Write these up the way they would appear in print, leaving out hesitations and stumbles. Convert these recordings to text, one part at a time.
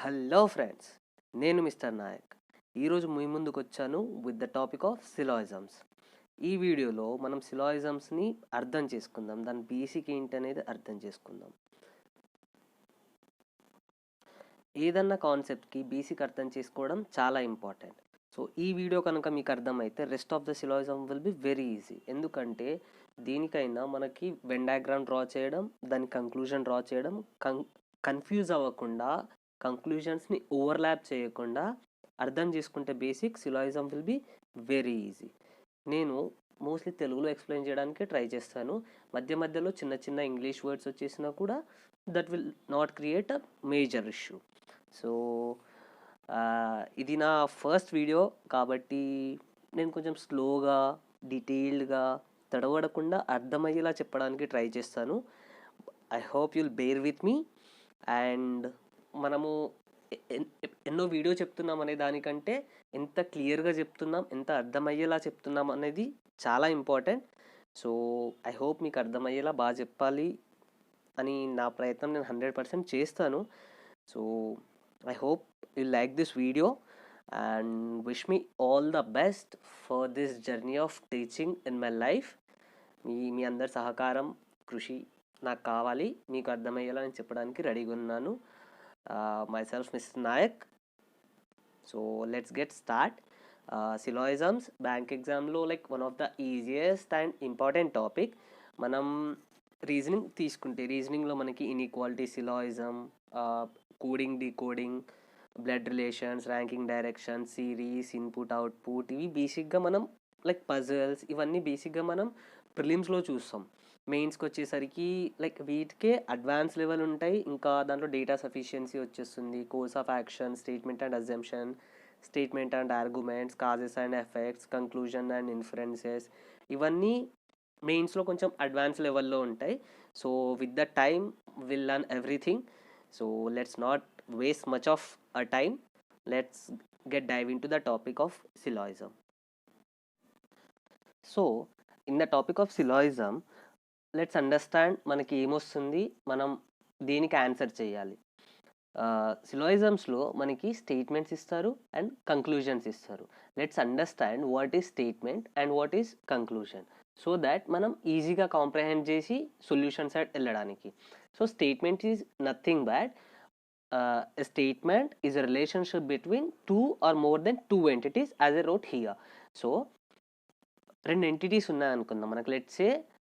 Hello friends, నేను mister Naik. ఈరోజు మీ ముందుకు వచ్చాను విత్ ద టాపిక్ ఆఫ్ సిలాయిజమ్స్. ఈ వీడియోలో మనం సిలాయిజమ్స్ని అర్థం చేసుకుందాం, దాని బేసిక్ ఏంటి అనేది అర్థం చేసుకుందాం. ఏదన్నా కాన్సెప్ట్కి బేసిక్ అర్థం చేసుకోవడం చాలా ఇంపార్టెంట్. సో ఈ వీడియో కనుక మీకు అర్థమైతే rest of the syllogism will be very easy. ఎందుకంటే దీనికైనా మనకి వెన్ డయాగ్రామ్ డ్రా చేయడం, దాని కంక్లూజన్ డ్రా చేయడం, కన్ఫ్యూజ్ అవ్వకుండా, కంక్లూజన్స్ని ఓవర్లాప్ చేయకుండా అర్థం చేసుకుంటే basic syllogism will be very easy. నేను మోస్ట్లీ తెలుగులో ఎక్స్ప్లెయిన్ చేయడానికి ట్రై చేస్తాను. మధ్య మధ్యలో చిన్న చిన్న ఇంగ్లీష్ వర్డ్స్ వచ్చేసినా కూడా that will not create a major issue. So ఇది నా ఫస్ట్ వీడియో కాబట్టి నేను కొంచెం స్లోగా, డీటెయిల్డ్గా, తడబడకుండా అర్థమయ్యేలా చెప్పడానికి ట్రై చేస్తాను. I hope you'll bear with me. And మనము ఎన్నో వీడియో చెప్తున్నాం అనే దానికంటే ఎంత క్లియర్గా చెప్తున్నాం, ఎంత అర్థమయ్యేలా చెప్తున్నాం అనేది చాలా ఇంపార్టెంట్. సో ఐ హోప్ మీకు అర్థమయ్యేలా బాగా చెప్పాలి అని నా ప్రయత్నం నేను 100% చేస్తాను. So I hope you like this video and wish me all the best for this journey of teaching in my life. మీ అందరి సహకారం, కృషి నాకు కావాలి. మీకు అర్థమయ్యేలా నేను చెప్పడానికి రెడీగా ఉన్నాను. Myself Mr. Nayak. So let's get start. Syllogisms bank ఎగ్జామ్లో like one of the easiest and important topic. మనం రీజనింగ్ తీసుకుంటే రీజనింగ్లో మనకి inequality syllogism, coding, decoding, blood relations, ranking direction, series, input output, ఇవి బేసిక్గా మనం లైక్ పజల్స్, ఇవన్నీ బేసిక్గా మనం ప్రిలిమ్స్లో చూస్తాం. మెయిన్స్కి వచ్చేసరికి లైక్ వీటికే అడ్వాన్స్ లెవెల్ ఉంటాయి. ఇంకా దాంట్లో డేటా సఫిషియన్సీ వచ్చేస్తుంది, course of action, statement and assumption, statement and arguments, causes and effects, conclusion and inferences, ఇవన్నీ మెయిన్స్లో కొంచెం అడ్వాన్స్ లెవెల్లో ఉంటాయి. So with the time will learn everything. So let's not waste much of a time. Let's get dive into the topic of syllogism. So in the topic of syllogism, let's understand మనకి ఏమొస్తుంది, మనం దేనికి answer చేయాలి. సిలాయిజమ్స్లో మనకి statements ఇస్తారు and conclusions ఇస్తారు. Let's understand what is statement and what is conclusion so that మనం ఈజీగా కాంప్రహెండ్ చేసి సొల్యూషన్ సైడ్ వెళ్ళడానికి. So statement is nothing but a statement is a relationship between two or more than two entities as I wrote here. So రెండు entities ఉన్నాయనుకుందాం మనకు. Let's say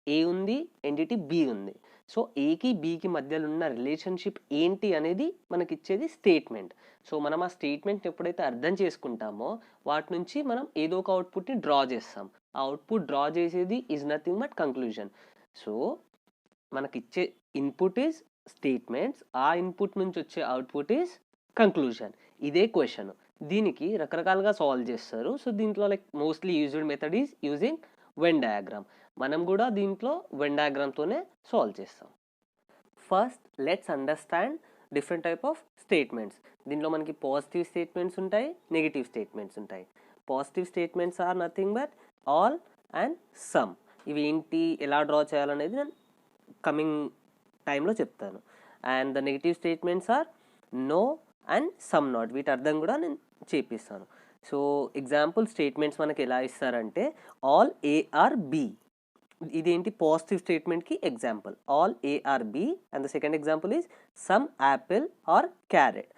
ఏ ఉంది, entity B ఉంది. So ఏకి బికి మధ్యలో ఉన్న relationship ఏంటి అనేది మనకి ఇచ్చేది స్టేట్మెంట్. సో మనం ఆ స్టేట్మెంట్ ఎప్పుడైతే అర్థం చేసుకుంటామో వాటి నుంచి మనం ఏదో ఒక అవుట్పుట్ని డ్రా చేస్తాం. ఆ అవుట్పుట్ డ్రా చేసేది is nothing but conclusion. So మనకిచ్చే ఇన్పుట్ ఈజ్ స్టేట్మెంట్స్, ఆ ఇన్పుట్ నుంచి వచ్చే అవుట్పుట్ ఈజ్ కంక్లూజన్. ఇదే క్వశ్చన్. దీనికి రకరకాలుగా సాల్వ్ చేస్తారు. సో దీంట్లో like mostly used method is using Venn diagram. మనం కూడా దీంట్లో వెన్ డయాగ్రామ్తోనే సాల్వ్ చేస్తాం. First let's understand different type of statements. దీంట్లో మనకి పాజిటివ్ స్టేట్మెంట్స్ ఉంటాయి, నెగిటివ్ స్టేట్మెంట్స్ ఉంటాయి. Positive statements are nothing but all and some. ఇవి ఏంటి, ఎలా డ్రా చేయాలనేది నేను కమింగ్ టైంలో చెప్తాను. And the negative statements are no and some not. వీటి అర్థం కూడా నేను చేపిస్తాను. సో ఎగ్జాంపుల్ స్టేట్మెంట్స్ మనకి ఎలా ఇస్తారంటే ఆల్ ఏ ఆర్ బి. ఇదేంటి, పాజిటివ్ స్టేట్మెంట్కి example. All A are B. And the second example is some apple are carrot.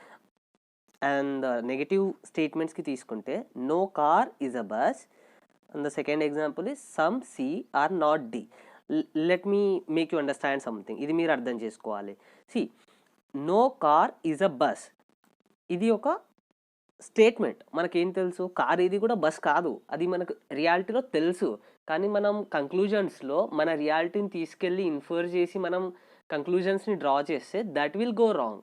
And negative స్టేట్మెంట్స్కి తీసుకుంటే no car is a bus. And the second example is some C are not D. Let me make you understand something. ఇది మీరు అర్థం చేసుకోవాలి. C, no car is a bus, ఇది ఒక statement. మనకేం తెలుసు, కార్ ఇది కూడా బస్ కాదు, అది మనకు రియాలిటీలో తెలుసు. కానీ మనం కంక్లూజన్స్లో మన రియాలిటీని తీసుకెళ్ళి ఇన్ఫర్ చేసి మనం కంక్లూజన్స్ని డ్రా చేస్తే దట్ విల్ గో రాంగ్.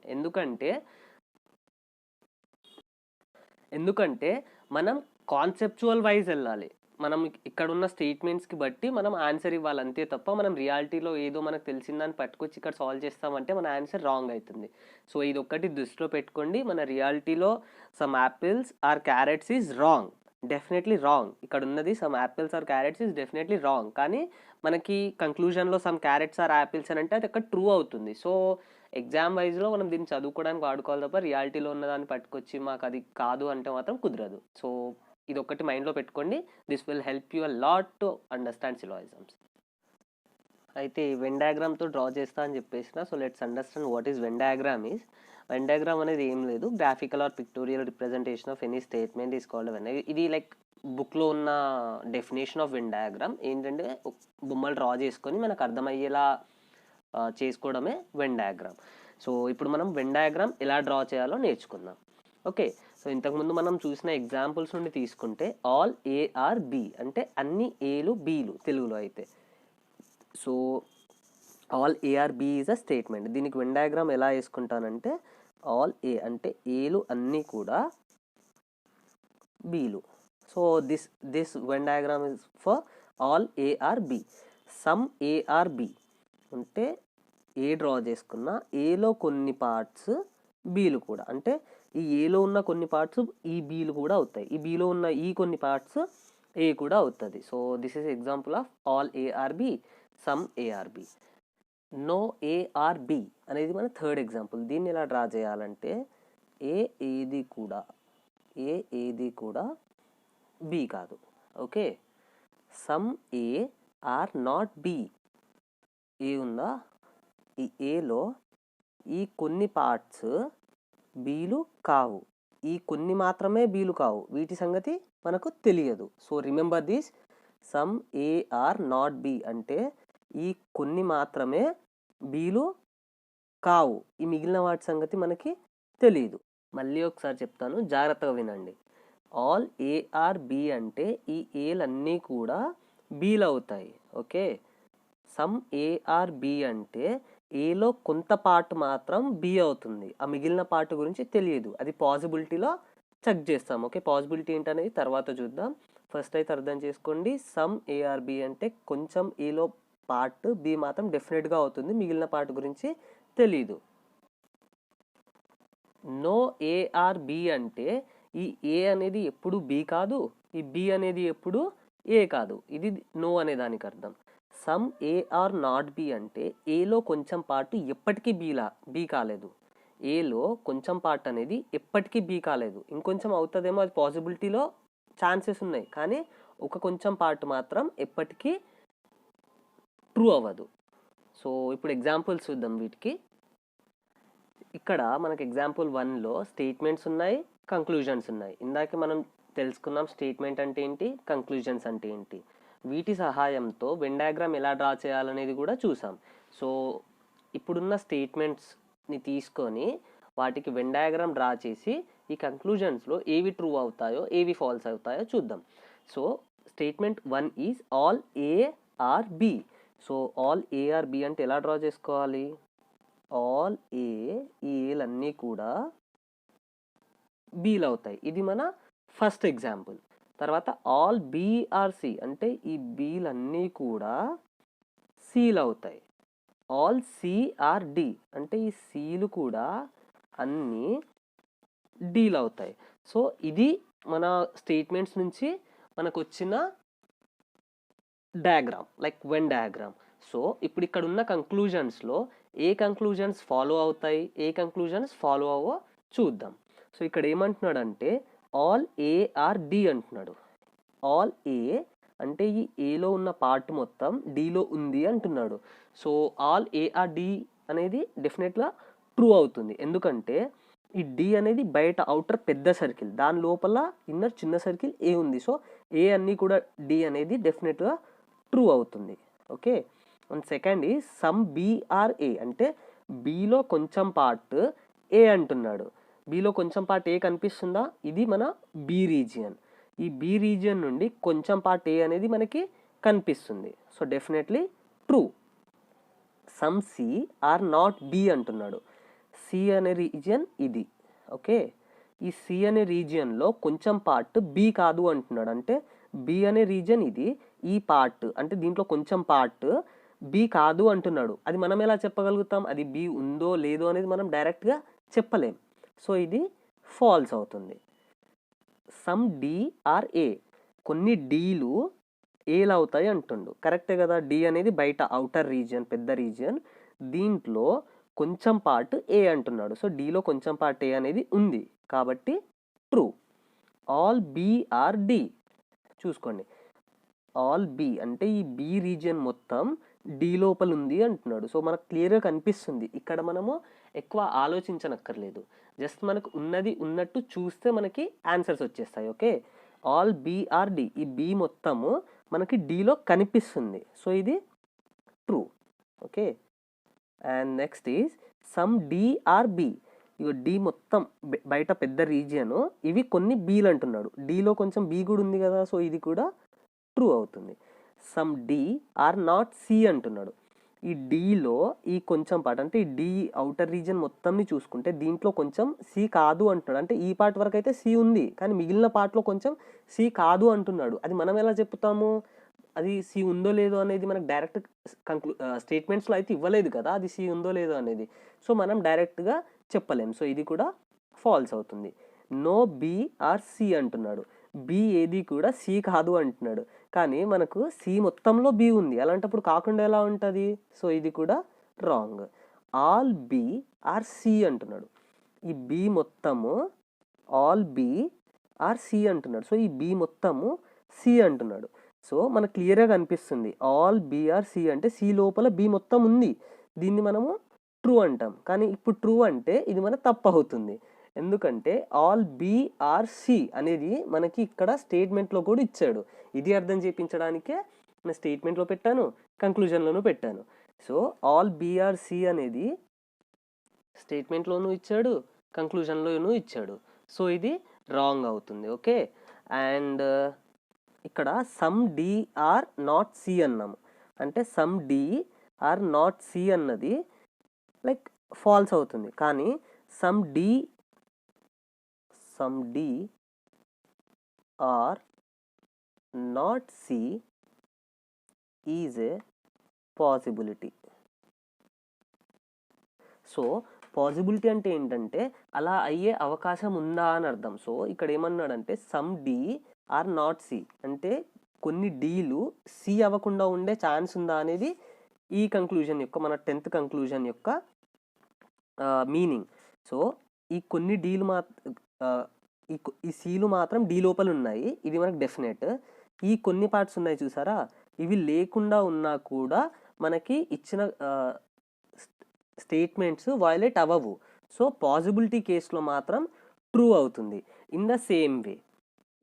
ఎందుకంటే మనం కాన్సెప్చువల్ వైజ్ వెళ్ళాలి. మనం ఇక్కడ ఉన్న స్టేట్మెంట్స్కి బట్టి మనం ఆన్సర్ ఇవ్వాలి అంతే తప్ప మనం రియాలిటీలో ఏదో మనకు తెలిసిందని పట్టుకొచ్చి ఇక్కడ సాల్వ్ చేస్తామంటే మన ఆన్సర్ రాంగ్ అవుతుంది. సో ఇది ఒక్కటి దృష్టిలో పెట్టుకోండి. మన రియాలిటీలో some apples are carrots is wrong, definitely wrong. ఇక్కడ ఉన్నది some apples are carrots is definitely wrong. కానీ మనకి కంక్లూజన్లో సమ్ క్యారెట్స్ ఆర్ యాపిల్స్ అని అంటే అది అక్కడ ట్రూ అవుతుంది. సో ఎగ్జామ్ వైజ్లో మనం దీన్ని చదువుకోవడానికి వాడుకోవాలి తప్ప రియాలిటీలో ఉన్నదాన్ని పట్టుకొచ్చి మాకు అది కాదు అంటే మాత్రం కుదరదు. సో ఇది ఒక్కటి మైండ్లో పెట్టుకోండి. This will help you a lot to understand syllogisms. అయితే వెన్ డయాగ్రామ్తో డ్రా చేస్తా అని చెప్పేసిన. So let's understand what is Venn diagram is. Venn diagram అనేది ఏం లేదు, graphical or pictorial representation of any statement is called Venn. ఇది like బుక్లో ఉన్న డెఫినేషన్ ఆఫ్ వెన్ డయాగ్రామ్ ఏంటంటే బొమ్మలు డ్రా చేసుకొని మనకు అర్థమయ్యేలా చేసుకోవడమే వెన్ డయాగ్రామ్. సో ఇప్పుడు మనం వెన్ డయాగ్రామ్ ఎలా డ్రా చేయాలో నేర్చుకుందాం. ఓకే, సో ఇంతకుముందు మనం చూసిన ఎగ్జాంపుల్స్ నుండి తీసుకుంటే ఆల్ ఏఆర్ బి అంటే అన్ని ఏలు బీలు తెలుగులో అయితే. So all A are B is a statement. దీనికి వెన్ డయాగ్రామ్ ఎలా వేసుకుంటానంటే ఆల్ ఏ అంటే ఏలు అన్నీ కూడా బీలు. So this Venn diagram is for all A are B. Some A are B అంటే ఏ డ్రా చేసుకున్న ఏలో కొన్ని పార్ట్స్ బీలు కూడా, అంటే ఈ ఏలో ఉన్న కొన్ని పార్ట్స్ ఈ బీలు కూడా అవుతాయి, ఈ బీలో ఉన్న ఈ కొన్ని పార్ట్స్ ఏ కూడా అవుతుంది. So this is example of all A are B, some A are B. No A are B అనేది మన థర్డ్ ఎగ్జాంపుల్. దీన్ని ఎలా డ్రా చేయాలంటే ఏది కూడా బి కాదు. Okay, some A are not B. A ఉందా, ఈ ఏలో ఈ కొన్ని పార్ట్స్ బీలు కావు, ఈ కొన్ని మాత్రమే బీలు కావు, వీటి సంగతి మనకు తెలియదు. So remember this, some A are not B అంటే ఈ కొన్ని మాత్రమే బీలు కావు, ఈ మిగిలిన వాటి సంగతి మనకి తెలియదు. మళ్ళీ ఒకసారి చెప్తాను, జాగ్రత్తగా వినండి. ఆల్ ఏఆర్ బి అంటే ఈ ఏలన్నీ కూడా బీలు అవుతాయి. ఓకే, సమ్ ఏఆర్ బి అంటే ఏలో కొంత పార్ట్ మాత్రం బి అవుతుంది, ఆ మిగిలిన పార్ట్ గురించి తెలియదు, అది పాసిబిలిటీలో చెక్ చేస్తాం. ఓకే, పాసిబిలిటీ ఏంటనేది తర్వాత చూద్దాం. ఫస్ట్ అయితే అర్థం చేసుకోండి, సమ్ ఏఆర్ బి అంటే కొంచెం ఏలో పార్ట్ బి మాత్రం డెఫినెట్గా అవుతుంది, మిగిలిన పార్ట్ గురించి తెలీదు. నో ఏఆర్ బి అంటే ఈ ఏ అనేది ఎప్పుడు బి కాదు, ఈ బి అనేది ఎప్పుడు ఏ కాదు, ఇది నో అనే దానికి అర్థం. సమ్ ఏఆర్ నాట్ బి అంటే ఏలో కొంచెం పార్ట్ ఎప్పటికీ బి కాలేదు, ఏలో కొంచెం పార్ట్ అనేది ఎప్పటికీ బి కాలేదు, ఇంకొంచెం అవుతుందేమో, అది పాసిబిలిటీలో ఛాన్సెస్ ఉన్నాయి, కానీ ఒక కొంచెం పార్ట్ మాత్రం ఎప్పటికీ ట్రూ అవ్వదు. సో ఇప్పుడు ఎగ్జాంపుల్స్ చూద్దాం వీటికి. ఇక్కడ మనకి ఎగ్జాంపుల్ 1లో స్టేట్మెంట్స్ ఉన్నాయి, కంక్లూజన్స్ ఉన్నాయి. ఇందాక మనం తెలుసుకున్నాం స్టేట్మెంట్ అంటే ఏంటి, కంక్లూజన్స్ అంటే ఏంటి. వీటి సహాయంతో వెన్ డయాగ్రామ్ ఎలా డ్రా చేయాలనేది కూడా చూసాం. సో ఇప్పుడున్న స్టేట్మెంట్స్ని తీసుకొని వాటికి వెన్ డయాగ్రామ్ డ్రా చేసి ఈ కంక్లూజన్స్లో ఏవి ట్రూ అవుతాయో ఏవి ఫాల్స్ అవుతాయో చూద్దాం. So statement 1 is all A are B. So all A are B అంటే ఎలా డ్రా చేసుకోవాలి, ఆల్ ఏలన్నీ కూడా బీలు అవుతాయి, ఇది మన ఫస్ట్ ఎగ్జాంపుల్. తర్వాత ఆల్ బిఆర్సి అంటే ఈ బీలన్నీ కూడా సీలు అవుతాయి. ఆల్ సిఆర్డి అంటే ఈ సీలు కూడా అన్నీ డీలు అవుతాయి. సో ఇది మన స్టేట్మెంట్స్ నుంచి మనకు వచ్చిన diagram, like Venn diagram. So ఇప్పుడు ఇక్కడ ఉన్న కంక్లూజన్స్లో ఏ కంక్లూజన్స్ ఫాలో అవుతాయి, ఏ కంక్లూజన్స్ ఫాలో అవ్వో చూద్దాం. సో ఇక్కడ ఏమంటున్నాడు అంటే ఆల్ ఏఆర్ డి అంటున్నాడు. ఆల్ ఏ అంటే ఈ ఏలో ఉన్న పార్ట్ మొత్తం డీలో ఉంది అంటున్నాడు. సో ఆల్ ఏఆర్ డి అనేది డెఫినెట్గా ట్రూ అవుతుంది, ఎందుకంటే ఈ డి అనేది బయట అవుటర్ పెద్ద సర్కిల్, దాని లోపల ఇన్నర్ చిన్న సర్కిల్ ఏ ఉంది. సో ఏ అన్నీ కూడా డి అనేది డెఫినెట్గా ట్రూ అవుతుంది. ఓకే, అండ్ సెకండ్ ఈ సమ్ బిఆర్ఏ అంటే బిలో కొంచెం పార్ట్ ఏ అంటున్నాడు. బిలో కొంచెం పార్ట్ ఏ కనిపిస్తుందా, ఇది మన బి రీజియన్. ఈ బి రీజియన్ నుండి కొంచెం పార్ట్ ఏ అనేది మనకి కనిపిస్తుంది. So definitely true. Some C are not B అంటున్నాడు. సి అనే రీజియన్ ఇది. ఓకే, ఈ సి అనే రీజియన్లో కొంచెం పార్ట్ బి కాదు అంటున్నాడు. అంటే బి అనే రీజియన్ ఇది, ఈ పార్ట్ అంటే దీంట్లో కొంచెం పార్ట్ బి కాదు అంటున్నాడు. అది మనం ఎలా చెప్పగలుగుతాం, అది బి ఉందో లేదో అనేది మనం డైరెక్ట్గా చెప్పలేం. సో ఇది ఫాల్స్ అవుతుంది. సమ్ డి ఆర్ ఏ కొన్ని డీలు ఏలు అవుతాయి అంటుండు. కరెక్టే కదా, డి అనేది బయట అవుటర్ రీజియన్, పెద్ద రీజియన్, దీంట్లో కొంచెం పార్ట్ ఏ అంటున్నాడు. సో డీలో కొంచెం పార్ట్ ఏ అనేది ఉంది కాబట్టి true. All B are D. చూసుకోండి, ఆల్ బి అంటే ఈ బి రీజియన్ మొత్తం డి లోపల ఉంది అంటున్నాడు. సో మనకు క్లియర్గా కనిపిస్తుంది. ఇక్కడ మనము ఎక్కువ ఆలోచించనక్కర్లేదు, జస్ట్ మనకు ఉన్నది ఉన్నట్టు చూస్తే మనకి ఆన్సర్స్ వచ్చేస్తాయి. Okay, all B are D, ఈ బి మొత్తము మనకి డిలో కనిపిస్తుంది. సో ఇది true. Okay, and next is some D are B. ఇగో డి మొత్తం బయట పెద్ద రీజియను, ఇవి కొన్ని బీలు అంటున్నాడు. డిలో కొంచెం బి కూడా ఉంది కదా, సో ఇది కూడా ట్రూ అవుతుంది. Some D are not C అంటున్నాడు. ఈ డిలో ఈ కొంచెం పార్ట్ అంటే ఈ డి అవుటర్ రీజియన్ మొత్తంని చూసుకుంటే దీంట్లో కొంచెం సి కాదు అంటున్నాడు. అంటే ఈ పార్ట్ వరకు అయితే సి ఉంది, కానీ మిగిలిన పార్ట్లో కొంచెం సి కాదు అంటున్నాడు. అది మనం ఎలా చెప్తాము? అది సి ఉందో లేదో అనేది మనకు డైరెక్ట్ స్టేట్మెంట్స్లో అయితే ఇవ్వలేదు కదా అది సి ఉందో లేదో అనేది. సో మనం డైరెక్ట్గా చెప్పలేం. సో ఇది కూడా ఫాల్స్ అవుతుంది. నో బి ఆర్ సి అంటున్నాడు. బి ఏది కూడా సి కాదు అంటున్నాడు, కానీ మనకు సి మొత్తంలో బి ఉంది. అలాంటప్పుడు కాకుండా ఎలా ఉంటుంది? సో ఇది కూడా wrong. All B are C అంటున్నాడు. ఈ బి మొత్తము ఆల్ బి ఆర్ సి అంటున్నాడు. సో ఈ బి మొత్తము సి అంటున్నాడు. సో మనకు క్లియర్గా కనిపిస్తుంది ఆల్ బి ఆర్ సి అంటే సి లోపల బి మొత్తం ఉంది. దీన్ని మనము ట్రూ అంటాం, కానీ ఇప్పుడు ట్రూ అంటే ఇది మన తప్పు అవుతుంది. ఎందుకంటే ఆల్ బి ఆర్ సి అనేది మనకి ఇక్కడ స్టేట్మెంట్లో కూడా ఇచ్చాడు. ఇది అర్థం చేయించడానికే నేను స్టేట్మెంట్లో పెట్టాను, కంక్లూజన్లోనూ పెట్టాను. So all B are C అనేది స్టేట్మెంట్లోనూ ఇచ్చాడు, కంక్లూజన్లోనూ ఇచ్చాడు. సో ఇది రాంగ్ అవుతుంది. ఓకే, అండ్ ఇక్కడ some D are not C అన్నాము. అంటే some D are not C అన్నది లైక్ ఫాల్స్ అవుతుంది, కానీ some D are not C is a possibility. So possibility అంటే ఏంటంటే అలా అయ్యే అవకాశం ఉందా అని అర్థం. సో ఇక్కడ ఏమన్నాడంటే some D are not C అంటే కొన్ని డీలు సి అవ్వకుండా ఉండే ఛాన్స్ ఉందా అనేది ఈ కంక్లూజన్ యొక్క, మన 10th కంక్లూజన్ యొక్క మీనింగ్. సో ఈ కొన్ని డీలు ఈ సీలు మాత్రం డీ లోపల ఉన్నాయి, ఇది మనకు డెఫినెట్. ఈ కొన్ని పార్ట్స్ ఉన్నాయి చూసారా, ఇవి లేకుండా ఉన్నా కూడా మనకి ఇచ్చిన స్టేట్మెంట్స్ వయలేట్ అవ్వవు. సో పాసిబిలిటీ కేసులో మాత్రం ట్రూ అవుతుంది. ఇన్ ద సేమ్ వే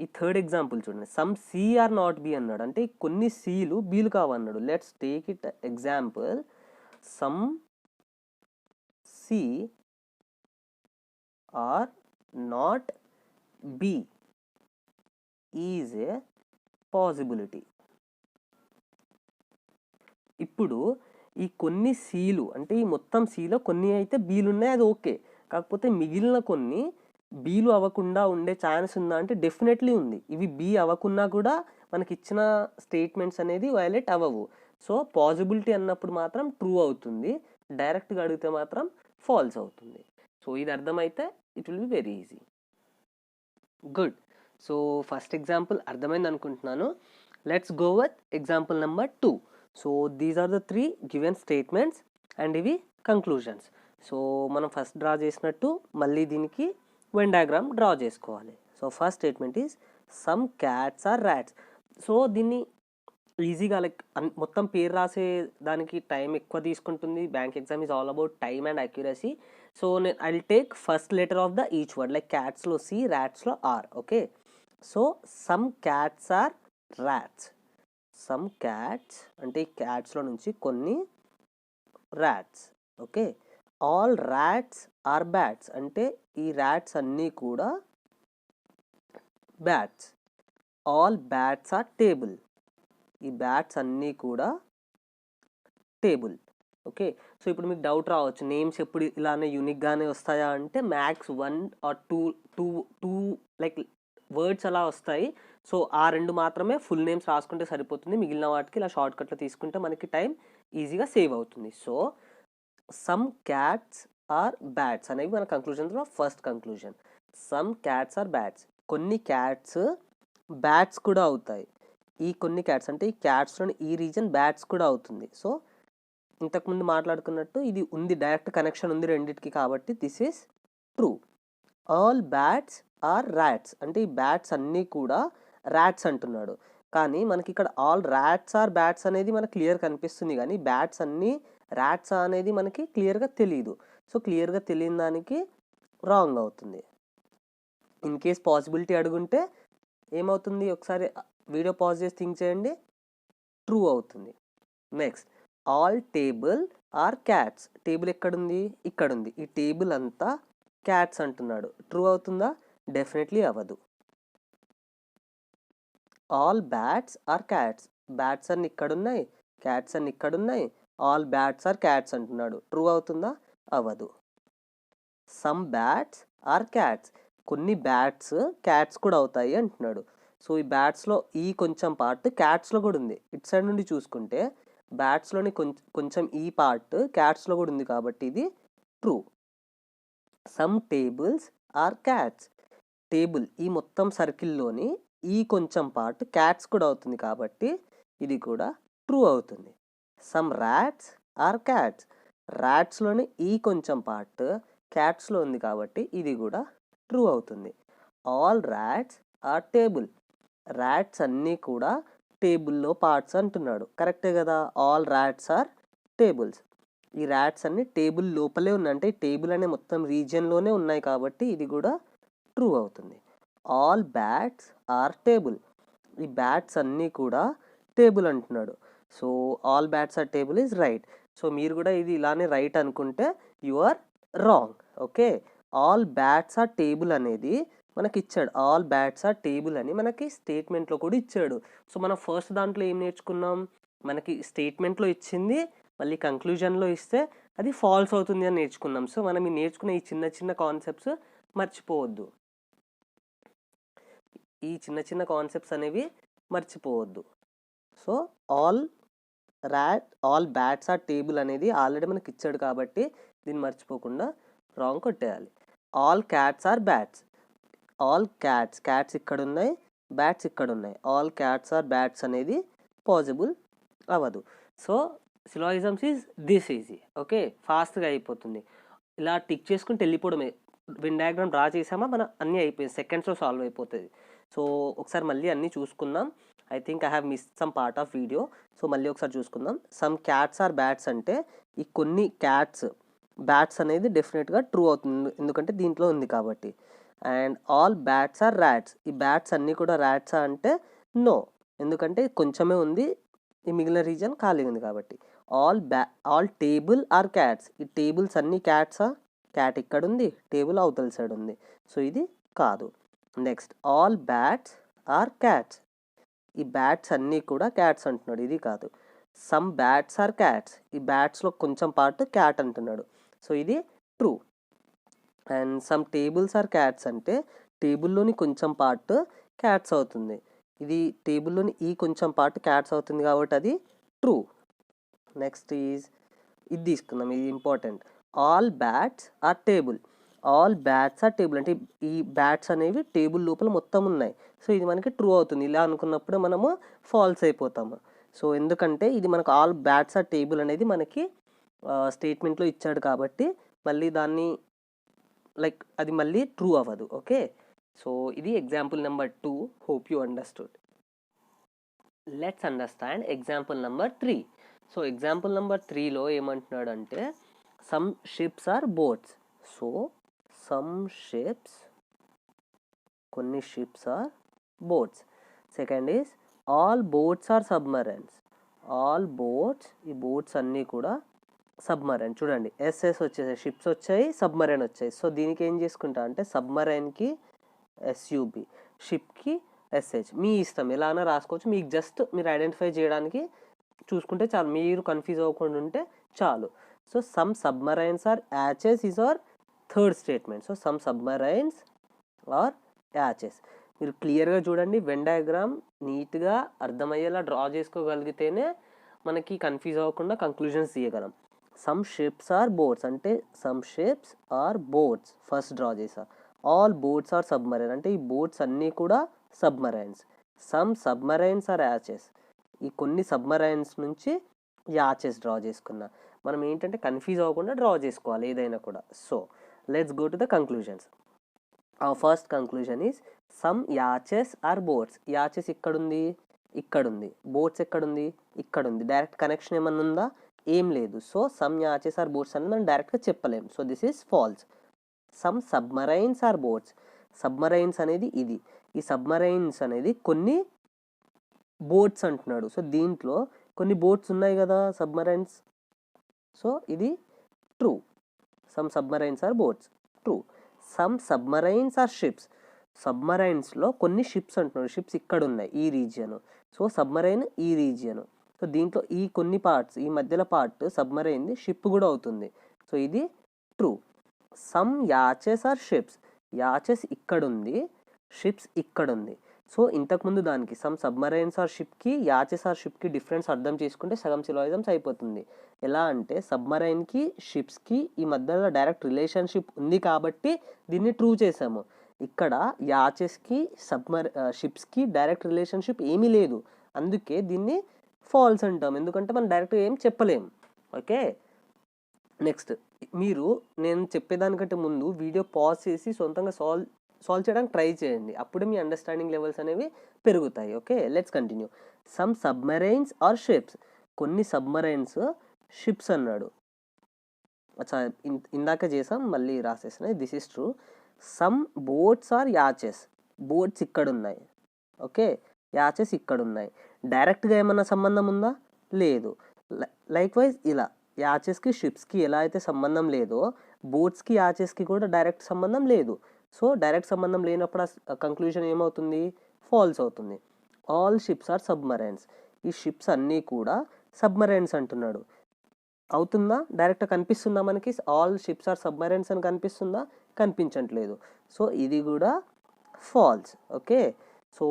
ఈ థర్డ్ ఎగ్జాంపుల్ చూడండి, some C are not B అన్నాడు. అంటే కొన్ని సీలు బీలు కావన్నాడు. Let's take it example, some C are not B is a possibility. ఇప్పుడు ఈ కొన్ని సీలు అంటే ఈ మొత్తం సీలో కొన్ని అయితే బీలు ఉన్నాయి, అది ఓకే. కాకపోతే మిగిలిన కొన్ని బీలు అవ్వకుండా ఉండే ఛాన్స్ ఉందా అంటే డెఫినెట్లీ ఉంది. ఇవి బీ అవ్వకున్నా కూడా మనకి ఇచ్చిన స్టేట్మెంట్స్ అనేది వయలేట్ అవ్వవు. సో పాసిబిలిటీ అన్నప్పుడు మాత్రం ట్రూ అవుతుంది, డైరెక్ట్గా అడిగితే మాత్రం ఫాల్స్ అవుతుంది. సో ఇది అర్థమైతే it will be very easy. Good. So first example అర్థమైంది అనుకుంటున్నాను. Let's go with example number 2. So these are the 3 given statements and ఇవి కంక్లూజన్స్. సో మనం ఫస్ట్ డ్రా చేసినట్టు మళ్ళీ దీనికి వెన్ డయాగ్రామ్ డ్రా చేసుకోవాలి. So first statement is some cats are rats. So దీన్ని ఈజీగా లైక్ మొత్తం పేరు రాసే దానికి టైం ఎక్కువ తీసుకుంటుంది. Bank exam is all about time and accuracy. So నేను I will take first letter of the each word, like క్యాట్స్లో సి, ర్యాట్స్లో R. Okay, so some cats are rats. Some cats అంటే ఈ క్యాట్స్లో నుంచి కొన్ని rats. Okay, all rats are bats అంటే ఈ ర్యాట్స్ అన్నీ కూడా bats. All bats are table, ఈ బ్యాట్స్ అన్నీ కూడా టేబుల్. ఓకే, సో ఇప్పుడు మీకు డౌట్ రావచ్చు, నేమ్స్ ఎప్పుడు ఇలానే యూనిక్గానే వస్తాయా అంటే మ్యాక్స్ 1 or 2 లైక్ వర్డ్స్ అలా వస్తాయి. సో ఆ 2 మాత్రమే ఫుల్ నేమ్స్ రాసుకుంటే సరిపోతుంది. మిగిలిన వాటికి ఇలా షార్ట్ కట్లో తీసుకుంటే మనకి టైం ఈజీగా సేవ్ అవుతుంది. So some cats are bats అనేవి మన కంక్లూజన్స్లో first conclusion. Some cats are bats, కొన్ని క్యాట్స్ బ్యాట్స్ కూడా అవుతాయి. ఈ కొన్ని క్యాట్స్ అంటే ఈ క్యాట్స్లోని ఈ రీజన్ బ్యాట్స్ కూడా అవుతుంది. సో ఇంతకుముందు మాట్లాడుకున్నట్టు ఇది ఉంది, డైరెక్ట్ కనెక్షన్ ఉంది రెండింటికి, కాబట్టి this is true. All bats are rats అంటే ఈ బ్యాట్స్ అన్నీ కూడా ర్యాట్స్ అంటున్నాడు. కానీ మనకి ఇక్కడ ఆల్ ర్యాట్స్ ఆర్ బ్యాట్స్ అనేది మనకు క్లియర్ కనిపిస్తుంది, కానీ బ్యాట్స్ అన్నీ ర్యాట్స్ అనేది మనకి క్లియర్గా తెలియదు. సో క్లియర్గా తెలియని దానికి రాంగ్ అవుతుంది. ఇన్ కేస్ పాసిబిలిటీ అడుగుంటే ఏమవుతుంది, ఒకసారి వీడియో పాజ్ చేసి థింక్ చేయండి, ట్రూ అవుతుంది. Next, all table are cats. Table ఎక్కడుంది, ఇక్కడ ఉంది, ఈ టేబుల్ అంతా క్యాట్స్ అంటున్నాడు. ట్రూ అవుతుందా? డెఫినెట్లీ అవ్వదు. All bats are cats. Bats అన్ని ఇక్కడున్నాయి, క్యాట్స్ అన్ని ఇక్కడున్నాయి, ఆల్ బ్యాట్స్ ఆర్ క్యాట్స్ అంటున్నాడు. ట్రూ అవుతుందా? అవ్వదు. Some bats are cats. కొన్ని బ్యాట్స్ క్యాట్స్ కూడా అవుతాయి అంటున్నాడు. సో ఈ బ్యాట్స్లో ఈ కొంచెం పార్ట్ క్యాట్స్లో కూడా ఉంది. ఇటు సైడ్ నుండి చూసుకుంటే బ్యాట్స్లోని కొంచెం ఈ పార్ట్ క్యాట్స్లో కూడా ఉంది, కాబట్టి ఇది true. Some tables are cats. Table ఈ మొత్తం సర్కిల్లోని ఈ కొంచెం పార్ట్ క్యాట్స్ కూడా అవుతుంది, కాబట్టి ఇది కూడా ట్రూ అవుతుంది. Some rats are cats. ర్యాట్స్లోని ఈ కొంచెం పార్ట్ క్యాట్స్లో ఉంది, కాబట్టి ఇది కూడా ట్రూ అవుతుంది. All rats are table. Rats అన్నీ కూడా టేబుల్లో పార్ట్స్ అంటున్నాడు. కరెక్టే కదా, ఆల్ ర్యాట్స్ ఆర్ టేబుల్స్. ఈ ర్యాట్స్ అన్ని టేబుల్ లోపలే ఉన్నాయి, అంటే టేబుల్ అనే మొత్తం రీజియన్లోనే ఉన్నాయి, కాబట్టి ఇది కూడా ట్రూ అవుతుంది. All bats are table. ఈ బ్యాట్స్ అన్నీ కూడా టేబుల్ అంటున్నాడు. So all bats are table is right. So మీరు కూడా ఇది ఇలానే రైట్ అనుకుంటే you are wrong. Okay, all bats are table అనేది మనకి ఇచ్చాడు. ఆల్ బ్యాట్స్ ఆర్ టేబుల్ అని మనకి స్టేట్మెంట్లో కూడా ఇచ్చాడు. సో మనం ఫస్ట్ దాంట్లో ఏం నేర్చుకున్నాం, మనకి స్టేట్మెంట్లో ఇచ్చింది మళ్ళీ కంక్లూజన్లో ఇస్తే అది ఫాల్స్ అవుతుంది అని నేర్చుకున్నాం. సో మనం ఈ నేర్చుకున్న ఈ చిన్న చిన్న కాన్సెప్ట్స్ మర్చిపోవద్దు. ఈ చిన్న చిన్న కాన్సెప్ట్స్ అనేవి మర్చిపోవద్దు. So all bats are table అనేది ఆల్రెడీ మనకి ఇచ్చాడు, కాబట్టి దీన్ని మర్చిపోకుండా రాంగ్ కొట్టేయాలి. All cats are bats. All cats ఇక్కడ ఉన్నాయి, బ్యాట్స్ ఇక్కడ ఉన్నాయి. ఆల్ క్యాట్స్ ఆర్ బ్యాట్స్ అనేది పాసిబుల్ అవ్వదు. So syllogisms is this easy. Okay, ఫాస్ట్గా అయిపోతుంది. ఇలా టిక్ చేసుకుంటూ వెళ్ళిపోవడమే. వెన్ డయాగ్రామ్ డ్రా చేసామా మన అన్నీ అయిపోయింది, సెకండ్స్లో సాల్వ్ అయిపోతుంది. సో ఒకసారి మళ్ళీ అన్నీ చూసుకుందాం. I think I have missed some part of video. So మళ్ళీ ఒకసారి చూసుకుందాం. సమ్ క్యాట్స్ ఆర్ బ్యాట్స్ అంటే ఈ కొన్ని క్యాట్స్ బ్యాట్స్ అనేది డెఫినెట్గా ట్రూ అవుతుంది, ఎందుకంటే దీంట్లో ఉంది కాబట్టి. And all bats are rats. ఈ బ్యాట్స్ అన్నీ కూడా ర్యాట్సా అంటే నో, ఎందుకంటే కొంచెమే ఉంది, ఈ మిగిలిన రీజన్ ఖాళీ ఉంది కాబట్టి. All table are cats. ఈ టేబుల్స్ అన్నీ క్యాట్సా? క్యాట్ ఇక్కడ ఉంది, టేబుల్ అవతల సైడ్ ఉంది, సో ఇది కాదు. Next, all bats are cats. ఈ బ్యాట్స్ అన్నీ కూడా క్యాట్స్ అంటున్నాడు, ఇది కాదు. Some bats are cats. ఈ బ్యాట్స్లో కొంచెం పార్ట్ క్యాట్ అంటున్నాడు, సో ఇది true. And some tables are cats అంటే టేబుల్లోని కొంచెం పార్ట్ క్యాట్స్ అవుతుంది, ఇది టేబుల్లోని ఈ కొంచెం పార్ట్ క్యాట్స్ అవుతుంది, కాబట్టి అది ట్రూ. నెక్స్ట్ ఈజ్ ఇది తీసుకుందాం, ఇది important. All bats are table. All bats are table అంటే ఈ బ్యాట్స్ అనేవి టేబుల్ లోపల మొత్తం ఉన్నాయి, సో ఇది మనకి ట్రూ అవుతుంది. ఇలా అనుకున్నప్పుడు మనము ఫాల్స్ అయిపోతాము. సో ఎందుకంటే ఇది మనకు ఆల్ బ్యాట్స్ ఆర్ టేబుల్ అనేది మనకి స్టేట్మెంట్లో ఇచ్చాడు, కాబట్టి మళ్ళీ దాన్ని లైక్ అది మళ్ళీ ట్రూ అవ్వదు. ఓకే, సో ఇది example number 2. Hope you understood. Let's understand example number 3. So example number 3లో ఏమంటున్నాడు అంటే some ships are boats. So some ships, కొన్ని ships are boats. Second is all boats are submarines. All boats, ఈ boats అన్నీ కూడా submarine. చూడండి, SS వచ్చేసాయి, ships వచ్చాయి, సబ్మరైన్ వచ్చాయి. సో దీనికి ఏం చేసుకుంటా అంటే సబ్మరైన్కి ఎస్యూబి, షిప్కి ఎస్హెచ్, మీ ఇష్టం ఎలా అయినా రాసుకోవచ్చు. మీకు జస్ట్ మీరు ఐడెంటిఫై చేయడానికి చూసుకుంటే చాలు, మీరు కన్ఫ్యూజ్ అవ్వకుండా ఉంటే చాలు. సో సమ్ సబ్మరైన్స్ ఆర్ యాచెస్ is our third statement. So some submarines are యాచెస్. మీరు క్లియర్గా చూడండి, వెన్ డయాగ్రామ్ నీట్గా అర్థమయ్యేలా డ్రా చేసుకోగలిగితేనే మనకి కన్ఫ్యూజ్ అవ్వకుండా కంక్లూజన్స్ తీయగలం. సమ్ షిప్స్ ఆర్ బోట్స్ అంటే some ships are boats first draw చేసా. ఆల్ బోట్స్ ఆర్ సబ్మరైన్ అంటే ఈ బోట్స్ అన్నీ కూడా సబ్మరైన్స్. సమ్ సబ్మరైన్స్ ఆర్ యాచెస్, ఈ కొన్ని సబ్మరైన్స్ నుంచి యాచెస్ డ్రా చేసుకున్నా. మనం ఏంటంటే కన్ఫ్యూజ్ అవ్వకుండా డ్రా చేసుకోవాలి ఏదైనా కూడా. So let's go to the conclusions. Our first conclusion is some యాచెస్ ఆర్ బోట్స్. యాచెస్ ఇక్కడుంది, ఇక్కడుంది. బోట్స్ ఎక్కడుంది, ఇక్కడుంది. డైరెక్ట్ కనెక్షన్ ఏమన్నా ఉందా, ఏం లేదు. సో సమ్ యాచెస్ ఆర్ బోట్స్ అని మనం డైరెక్ట్గా చెప్పలేం. So this is false. Some submarines are boats. Submarines అనేది ఇది. ఈ సబ్మరైన్స్ అనేది కొన్ని బోట్స్ అంటున్నాడు. సో దీంట్లో కొన్ని బోట్స్ ఉన్నాయి కదా సబ్మరైన్స్. సో ఇది true. Some submarines are boats, true. Some submarines are ships. సబ్మరైన్స్లో కొన్ని షిప్స్ అంటున్నాడు. షిప్స్ ఇక్కడ ఉన్నాయి, ఈ రీజియన్. సో సబ్మరైన్ ఈ రీజియన్. సో దీంట్లో ఈ కొన్ని పార్ట్స్, ఈ మధ్యలో పార్ట్ సబ్మరైన్ది షిప్ కూడా అవుతుంది. సో ఇది ట్రూ. సమ్ యాచెస్ ఆర్ షిప్స్. యాచెస్ ఇక్కడుంది, షిప్స్ ఇక్కడుంది. సో ఇంతకుముందు దానికి సమ్ సబ్మరైన్స్ ఆర్ షిప్కి, యాచెస్ ఆర్ షిప్కి డిఫరెన్స్ అర్థం చేసుకుంటే సగం సిలాయిజమ్స్ అయిపోతుంది. ఎలా అంటే సబ్మరైన్కి షిప్స్కి ఈ మధ్యలో డైరెక్ట్ రిలేషన్షిప్ ఉంది కాబట్టి దీన్ని ట్రూ చేసాము. ఇక్కడ యాచెస్కి షిప్స్కి డైరెక్ట్ రిలేషన్షిప్ ఏమీ లేదు, అందుకే దీన్ని ఫాల్స్ అంటాం. ఎందుకంటే మనం డైరెక్ట్ ఏం చెప్పలేము. ఓకే, నెక్స్ట్ మీరు నేను చెప్పేదానికంటే ముందు వీడియో పాజ్ చేసి సొంతంగా సాల్వ్ చేయడానికి ట్రై చేయండి. అప్పుడే మీ అండర్స్టాండింగ్ లెవెల్స్ అనేవి పెరుగుతాయి. Okay, let's continue. Some submarines are ships. కొన్ని సబ్మరైన్స్ షిప్స్ అన్నాడు. అచ్చా, ఇందాక చేసాం, మళ్ళీ రాసేసిన. This is true. Some boats are యాచెస్. బోట్స్ ఇక్కడ ఉన్నాయి. ఓకే, యాచెస్ ఇక్కడ ఉన్నాయి. డైరెక్ట్గా ఏమన్నా సంబంధం ఉందా, లేదు. లైక్ వైజ్ ఇలా యాచెస్కి షిప్స్కి ఎలా అయితే సంబంధం లేదో బోట్స్కి యాచెస్కి కూడా డైరెక్ట్ సంబంధం లేదు. సో డైరెక్ట్ సంబంధం లేనప్పుడు ఆ కంక్లూజన్ ఏమవుతుంది, ఫాల్స్ అవుతుంది. All ships are submarines. ఈ షిప్స్ అన్నీ కూడా సబ్మరైన్స్ అంటున్నాడు. అవుతుందా, డైరెక్ట్ కనిపిస్తుందా మనకి ఆల్ షిప్స్ ఆర్ సబ్మరైన్స్ అని కనిపిస్తుందా, కనిపించట్లేదు. సో ఇది కూడా ఫాల్స్. ఓకే, సో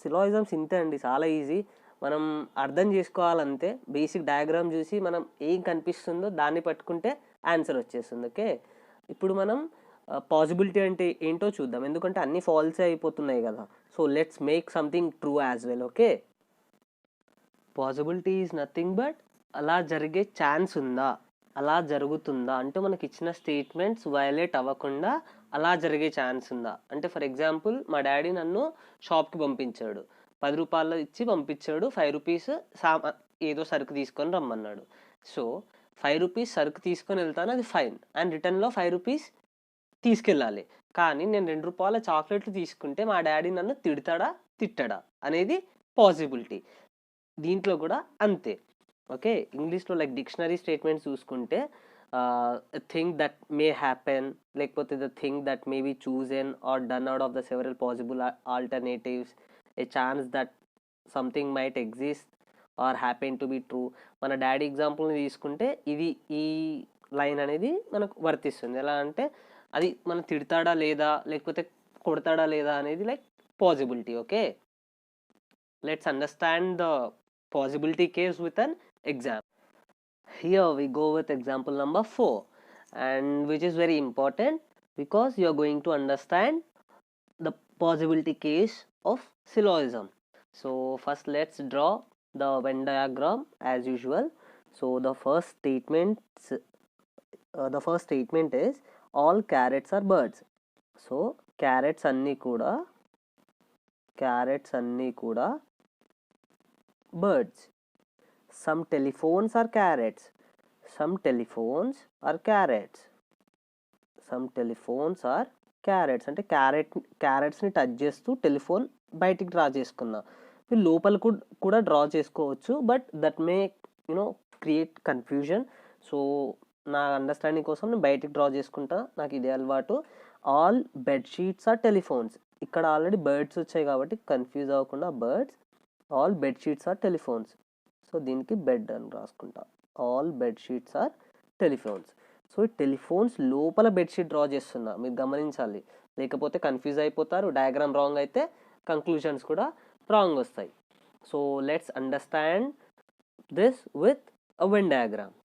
సిలాయిజమ్స్ ఇంతే అండి, చాలా ఈజీ. మనం అర్థం చేసుకోవాలంతే. బేసిక్ డయాగ్రామ్ చూసి మనం ఏం కనిపిస్తుందో దాన్ని పట్టుకుంటే ఆన్సర్ వచ్చేస్తుంది. ఓకే, ఇప్పుడు మనం పాసిబిలిటీ అంటే ఏంటో చూద్దాం, ఎందుకంటే అన్ని ఫాల్సే అయిపోతున్నాయి కదా. So let's make something true as well. Okay, possibility is nothing but అలా జరిగే ఛాన్స్ ఉందా, అలా జరుగుతుందా అంటే మనకి ఇచ్చిన స్టేట్మెంట్స్ వయలేట్ అవ్వకుండా అలా జరిగే ఛాన్స్ ఉందా అంటే, ఫర్ ఎగ్జాంపుల్ మా డాడీ నన్ను షాప్కి పంపించాడు, 10 రూపాయలు ఇచ్చి పంపించాడు, 5 రూపీస్ ఏదో సరుకు తీసుకొని రమ్మన్నాడు. సో 5 రూపీస్ సరుకు తీసుకొని వెళ్తాను, అది ఫైన్, అండ్ రిటర్న్లో 5 రూపీస్ తీసుకెళ్ళాలి. కానీ నేను 2 రూపాయల చాక్లెట్లు తీసుకుంటే మా డాడీ నన్ను తిడతాడా తిట్టడా అనేది పాసిబిలిటీ. దీంట్లో కూడా అంతే. ఓకే, ఇంగ్లీష్లో లైక్ డిక్షనరీ స్టేట్మెంట్స్ చూసుకుంటే థింగ్ దట్ మే హ్యాపెన్, లేకపోతే the thing that may be chosen or done out of the several possible alternatives, a chance that something might exist or happen to be true. మన daddy ఎగ్జాంపుల్ని తీసుకుంటే ఇది ఈ line అనేది మనకు వర్తిస్తుంది. ఎలా అంటే అది మనం తిడతాడా లేదా, లేకపోతే కొడతాడా లేదా అనేది like possibility. Okay, let's understand the possibility case with an example. Here we go with example number 4, and which is very important because you are going to understand the possibility case of syllogism. So first let's draw the Venn diagram as usual. So the first statement is all carrots are birds. So carrots anni kuda birds. Some telephones are carrots. Some telephones are carrots. Some telephones are carrots అంటే క్యారెట్స్ని touch చేస్తూ telephone బయటికి draw చేసుకున్నా. మీరు లోపల కూడా draw చేసుకోవచ్చు, but that may create confusion. So నా అండర్స్టాండింగ్ కోసం నేను బయటికి డ్రా చేసుకుంటా, నాకు ఇదే అలవాటు. All bedsheets are telephones. ఇక్కడ ఆల్రెడీ బర్డ్స్ వచ్చాయి కాబట్టి కన్ఫ్యూజ్ అవ్వకుండా birds. All bedsheets are telephones. So దీనికి బెడ్ అని రాసుకుంటా. All bedsheets are telephones. So ఈ టెలిఫోన్స్ లోపల బెడ్షీట్ డ్రా చేస్తున్నా, మీరు గమనించాలి, లేకపోతే కన్ఫ్యూజ్ అయిపోతారు. డయాగ్రామ్ రాంగ్ అయితే కంక్లూజన్స్ కూడా రాంగ్ వస్తాయి. So let's understand this with a Venn diagram.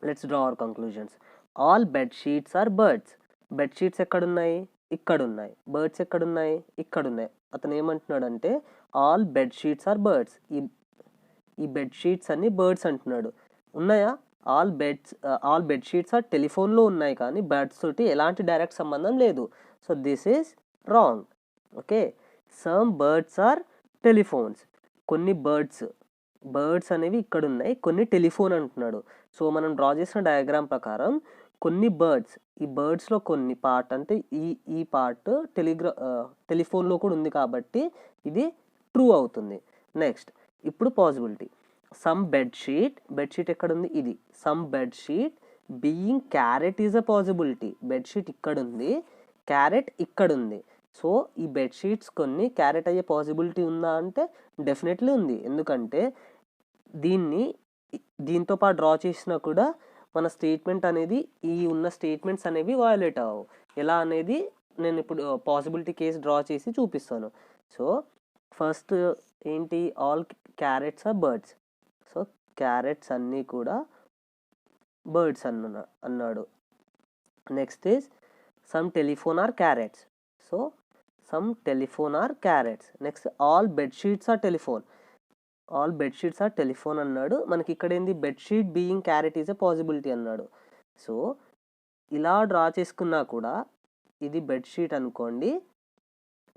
Let's draw our conclusions. All bedsheets are birds. Bedsheets ఎక్కడున్నాయి, ఇక్కడున్నాయి. బర్డ్స్ ఎక్కడున్నాయి, ఇక్కడున్నాయి. అతను ఏమంటున్నాడంటే ఆల్ బెడ్షీట్స్ ఆర్ బర్డ్స్. ఈ బెడ్షీట్స్ అన్ని బర్డ్స్ అంటున్నాడు. ఉన్నాయా? ఆల్ బెడ్షీట్స్ ఆర్ టెలిఫోన్లో ఉన్నాయి, కానీ బర్డ్స్ తోటి ఎలాంటి డైరెక్ట్ సంబంధం లేదు. So this is wrong. Okay, some birds are telephones. కొన్ని బర్డ్స్ అనేవి ఇక్కడ ఉన్నాయి, కొన్ని టెలిఫోన్ అంటున్నాడు. సో మనం డ్రా చేసిన డయాగ్రామ్ ప్రకారం కొన్ని బర్డ్స్, ఈ బర్డ్స్లో కొన్ని పార్ట్ అంటే ఈ పార్ట్ టెలిఫోన్లో కూడా ఉంది కాబట్టి ఇది ట్రూ అవుతుంది. నెక్స్ట్ ఇప్పుడు పాసిబిలిటీ, సమ్ బెడ్షీట్ ఎక్కడ ఉంది? ఇది some bedsheet being carrot is a possibility. Bedsheet ఇక్కడ ఉంది, క్యారెట్ ఇక్కడ ఉంది. సో ఈ బెడ్షీట్స్ కొన్ని క్యారెట్ అయ్యే పాసిబిలిటీ ఉందా అంటే డెఫినెట్లీ ఉంది. ఎందుకంటే దీంతో పాటు డ్రా చేసినా కూడా మన స్టేట్మెంట్ అనేది ఈ ఉన్న స్టేట్మెంట్స్ అనేవి వయోలేట్ అవ్వవు. ఎలా అనేది నేను ఇప్పుడు పాసిబిలిటీ కేస్ డ్రా చేసి చూపిస్తాను. సో ఫస్ట్ ఏంటి, all carrots are birds. So carrots అన్నీ కూడా బర్డ్స్ అన్నాడు. Next is some telephone are carrots. So some telephone are carrots. Next all bedsheets are telephone. All bedsheets are telephone అన్నాడు. మనకి ఇక్కడ ఏంది, bedsheet being carrot is a possibility అన్నాడు. So ఇలా draw చేసుకున్నా కూడా ఇది బెడ్షీట్ అనుకోండి,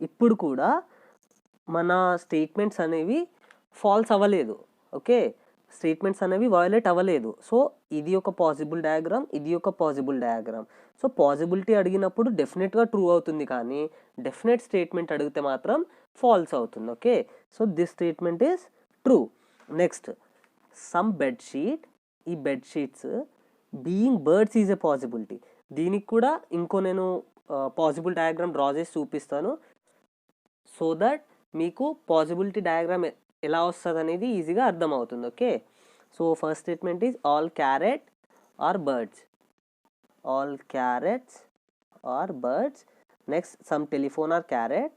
ఇప్పుడు కూడా మన స్టేట్మెంట్స్ అనేవి ఫాల్స్ అవ్వలేదు. ఓకే, స్టేట్మెంట్స్ అనేవి వయోలేట్ అవ్వలేదు. సో ఇది ఒక పాసిబుల్ డయాగ్రామ్, ఇది ఒక పాసిబుల్ డయాగ్రామ్. సో పాసిబిలిటీ అడిగినప్పుడు డెఫినెట్గా ట్రూ అవుతుంది, కానీ డెఫినెట్ స్టేట్మెంట్ అడిగితే మాత్రం ఫాల్స్ అవుతుంది. Okay, so this statement is true. Next some bedsheet, ఈ bedsheets being birds is a possibility. దీనికి కూడా ఇంకో నేను పాసిబుల్ డయాగ్రామ్ డ్రా చేసి చూపిస్తాను, సో దట్ మీకు పాసిబిలిటీ డయాగ్రామ్ ఎలా వస్తుంది అనేది ఈజీగా అర్థమవుతుంది. Okay, so first statement is all carrot are birds. All carrots are birds. Next some telephone are carrot.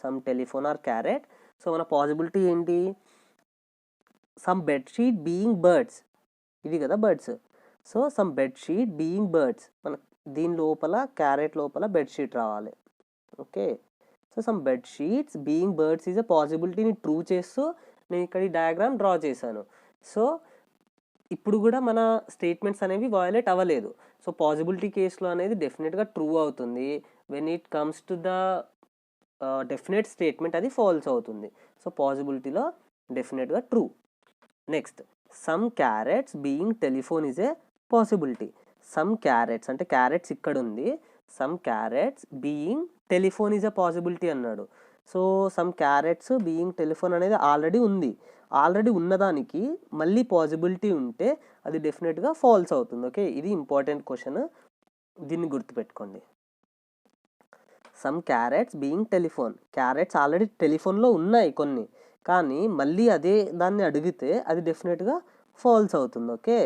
Some telephone are carrot. So మన పాసిబిలిటీ ఏంటి, సమ్ బెడ్షీట్ బీయింగ్ బర్డ్స్, ఇది కదా birds. So some bedsheet being birds, మన దీని లోపల carrot లోపల bedsheet రావాలి. Okay, so some bedsheets being birds is a పాసిబిలిటీని ట్రూ చేస్తూ నేను ఇక్కడ ఈ డయాగ్రామ్ డ్రా చేశాను. సో ఇప్పుడు కూడా మన స్టేట్మెంట్స్ అనేవి వయోలేట్ అవ్వలేదు. సో పాసిబిలిటీ కేసులో అనేది డెఫినెట్గా ట్రూ అవుతుంది. When it comes to the definite statement అది ఫాల్స్ అవుతుంది. సో పాసిబిలిటీలో డెఫినెట్గా true. Next some carrots being telephone is a possibility. Some carrots అంటే క్యారెట్స్ ఇక్కడ ఉంది, some carrots being telephone is a possibility అన్నాడు. So some carrots being telephone అనేది already ఉంది. ఆల్రెడీ ఉన్నదానికి మళ్ళీ పాసిబిలిటీ ఉంటే అది డెఫినెట్గా ఫాల్స్ అవుతుంది. ఓకే, ఇది ఇంపార్టెంట్ క్వశ్చన్, దీన్ని గుర్తుపెట్టుకోండి. Some carrots being telephone, carrots already టెలిఫోన్లో ఉన్నాయి కొన్ని, కానీ మళ్ళీ అదే దాన్ని అడిగితే అది డెఫినెట్గా ఫాల్స్ అవుతుంది. ఓకే,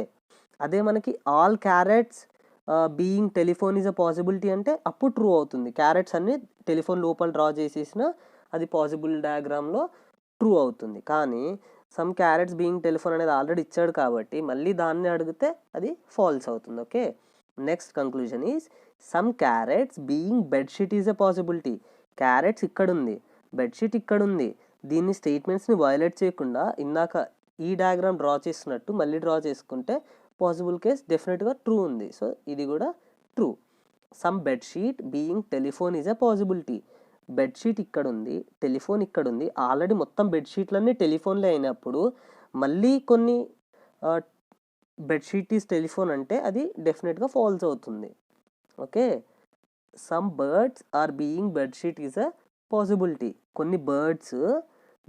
అదే మనకి all carrots being telephone is a possibility అంటే అప్పుడు ట్రూ అవుతుంది. క్యారెట్స్ అన్ని టెలిఫోన్ లోపల డ్రా చేసేసిన అది పాసిబుల్ డయాగ్రామ్లో ట్రూ అవుతుంది. కానీ సమ్ క్యారెట్స్ బీయింగ్ టెలిఫోన్ అనేది ఆల్రెడీ ఇచ్చాడు కాబట్టి మళ్ళీ దాన్ని అడిగితే అది ఫాల్స్ అవుతుంది. Okay, next conclusion is some carrots being bedsheet is a possibility. Carrots ఇక్కడ ఉంది, బెడ్షీట్ ఇక్కడ ఉంది. దీన్ని స్టేట్మెంట్స్ని వయోలేట్ చేయకుండా ఇందాక ఈ డయాగ్రామ్ డ్రా చేసినట్టు మళ్ళీ డ్రా చేసుకుంటే పాసిబుల్ కేస్ డెఫినెట్గా ట్రూ ఉంది. సో ఇది కూడా true. Some bedsheet being telephone is a possibility. Bedsheet ఇక్కడ ఉంది, టెలిఫోన్ ఇక్కడ ఉంది. ఆల్రెడీ మొత్తం బెడ్షీట్లన్నీ టెలిఫోన్లే అయినప్పుడు మళ్ళీ కొన్ని బెడ్షీట్ ఈజ్ టెలిఫోన్ అంటే అది డెఫినెట్గా ఫాల్స్ అవుతుంది. Okay, some birds are being bedsheet is a possibility. కొన్ని బర్డ్స్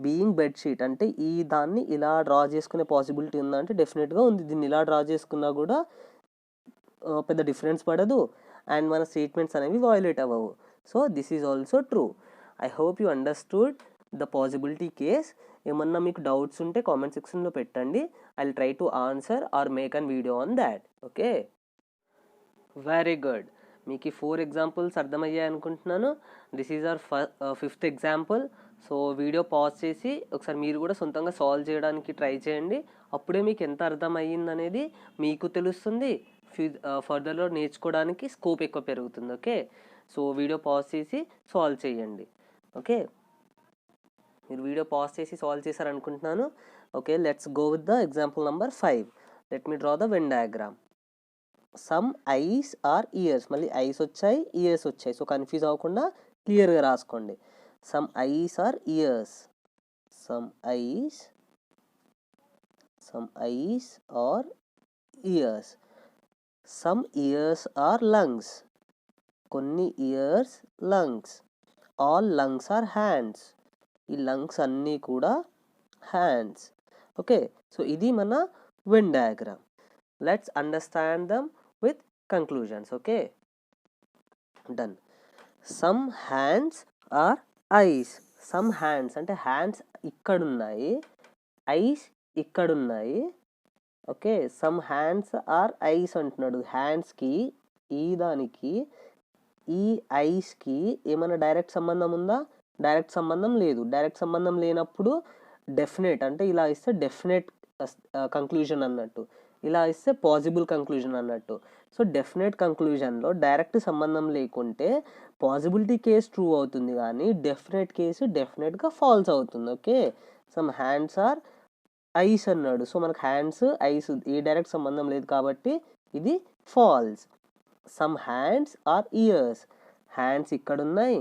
బీయింగ్ బెడ్షీట్ అంటే ఈ దాన్ని ఇలా డ్రా చేసుకునే పాసిబిలిటీ ఉందా అంటే డెఫినెట్గా ఉంది. దీన్ని ఇలా డ్రా చేసుకున్నా కూడా పెద్ద డిఫరెన్స్ పడదు అండ్ మన స్టేట్మెంట్స్ అనేవి వయోలేట్ అవ్వవు. So this is also true. I hope you understood the possibility case. ఏమన్నా మీకు డౌట్స్ ఉంటే కామెంట్ సెక్షన్లో పెట్టండి. I will try to answer are make an video on that. Okay, very good. మీకు ఈ 4 ఎగ్జాంపుల్స్ అర్థమయ్యాయి అనుకుంటున్నాను. This is our 5th example. So video pause చేసి ఒకసారి మీరు కూడా సొంతంగా సాల్వ్ చేయడానికి ట్రై చేయండి. అప్పుడే మీకు ఎంత అర్థమయ్యింది అనేది మీకు తెలుస్తుంది. ఫర్దర్లో నేర్చుకోవడానికి స్కోప్ ఎక్కువ పెరుగుతుంది. ఓకే, సో వీడియో పాజ్ చేసి సాల్వ్ చేయండి. ఓకే, మీరు వీడియో పాజ్ చేసి solve చేశారనుకుంటున్నాను. Okay, let's go with the example number 5. Let me draw the Venn diagram. Some eyes are ears. మళ్ళీ ఐస్ వచ్చాయి, ఇయర్స్ వచ్చాయి. సో కన్ఫ్యూజ్ అవ్వకుండా క్లియర్గా రాసుకోండి. Some eyes are ears. Some eyes are ears. Some ears are lungs. కొన్ని ears lungs. All lungs are hands. ఈ lungs అన్నీ కూడా hands. Okay, so ఇది మన Venn diagram. Let's understand them with conclusions. Okay, done. Some hands are eyes. Some hands అంటే hands ఇక్కడ ఉన్నాయి, eyes ఇక్కడ ఉన్నాయి. Okay, some hands are eyes అంటున్నాడు. హ్యాండ్స్కి ఈ దానికి ఈ ఐస్కి ఏమైనా డైరెక్ట్ సంబంధం ఉందా? డైరెక్ట్ సంబంధం లేదు. డైరెక్ట్ సంబంధం లేనప్పుడు డెఫినెట్ అంటే ఇలా ఇస్తే డెఫినెట్ కంక్లూజన్ అన్నట్టు, ఇలా ఇస్తే పాసిబుల్ కంక్లూజన్ అన్నట్టు. సో డెఫినెట్ కంక్లూజన్లో డైరెక్ట్ సంబంధం లేకుంటే పాసిబిలిటీ కేసు ట్రూ అవుతుంది, కానీ డెఫినెట్ కేసు డెఫినెట్గా ఫాల్స్ అవుతుంది. Okay, some hands are eyes అన్నాడు. సో మనకు హ్యాండ్స్ ఐస్ ఏ డైరెక్ట్ సంబంధం లేదు కాబట్టి ఇది false. Some hands are ears. Hands ఇక్కడ ఉన్నాయి,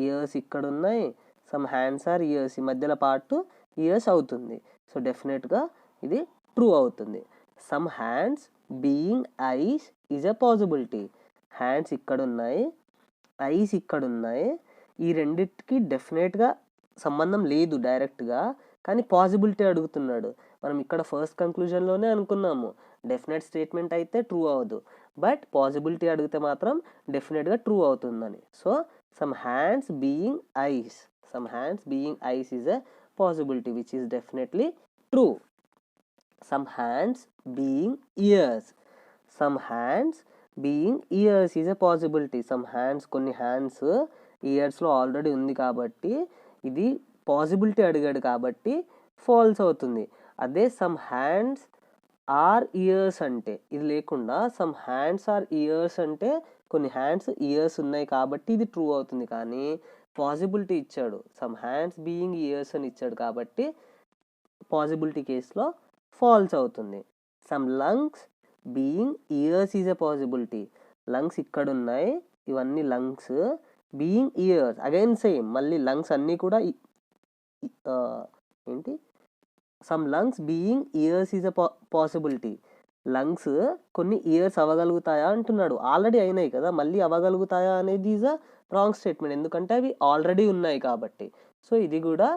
ఇయర్స్ ఇక్కడ ఉన్నాయి. సమ్ హ్యాండ్స్ ఆర్ ఇయర్స్, ఈ మధ్యలో పార్ట్ ఇయర్స్ అవుతుంది. సో డెఫినెట్గా ఇది ట్రూ అవుతుంది. Some hands being eyes is a possibility. Hands ఇక్కడ ఉన్నాయి, ఐస్ ఇక్కడ ఉన్నాయి. ఈ రెండిటికి డెఫినెట్గా సంబంధం లేదు డైరెక్ట్గా, కానీ పాసిబిలిటీ అడుగుతున్నాడు. మనం ఇక్కడ ఫస్ట్ కంక్లూజన్లోనే అనుకున్నాము డెఫినెట్ స్టేట్మెంట్ అయితే ట్రూ అవ్వదు, బట్ పాసిబిలిటీ అడిగితే మాత్రం డెఫినెట్గా ట్రూ అవుతుందని. So some hands being ice, some hands being eyes is a possibility which is definitely true. Some hands being ears. Some hands being ears is a possibility. Some hands, కొన్ని hands ఇయర్స్లో already ఉంది కాబట్టి ఇది possibility అడిగాడు కాబట్టి falls అవుతుంది. అదే some hands are years అంటే ఇది లేకుండా సమ్ హ్యాండ్స్ ఆర్ ఇయర్స్ అంటే కొన్ని హ్యాండ్స్ ఇయర్స్ ఉన్నాయి కాబట్టి ఇది ట్రూ అవుతుంది, కానీ పాసిబిలిటీ ఇచ్చాడు సమ్ హ్యాండ్స్ బీయింగ్ ఇయర్స్ అని ఇచ్చాడు కాబట్టి పాసిబిలిటీ కేసులో ఫాల్స్ అవుతుంది. Some lungs being years is a possibility. Lungs ఇక్కడ ఉన్నాయి, ఇవన్నీ lungs. Being years again same, మళ్ళీ లంగ్స్ అన్నీ కూడా ఏంటి, some lungs being years is a possibility. Lungs కొన్ని ఇయర్స్ అవ్వగలుగుతాయా అంటున్నాడు. ఆల్రెడీ అయినాయి కదా, మళ్ళీ అవ్వగలుగుతాయా అనేది ఈజ్ అ రాంగ్ స్టేట్మెంట్, ఎందుకంటే అవి ఆల్రెడీ ఉన్నాయి కాబట్టి. సో ఇది కూడా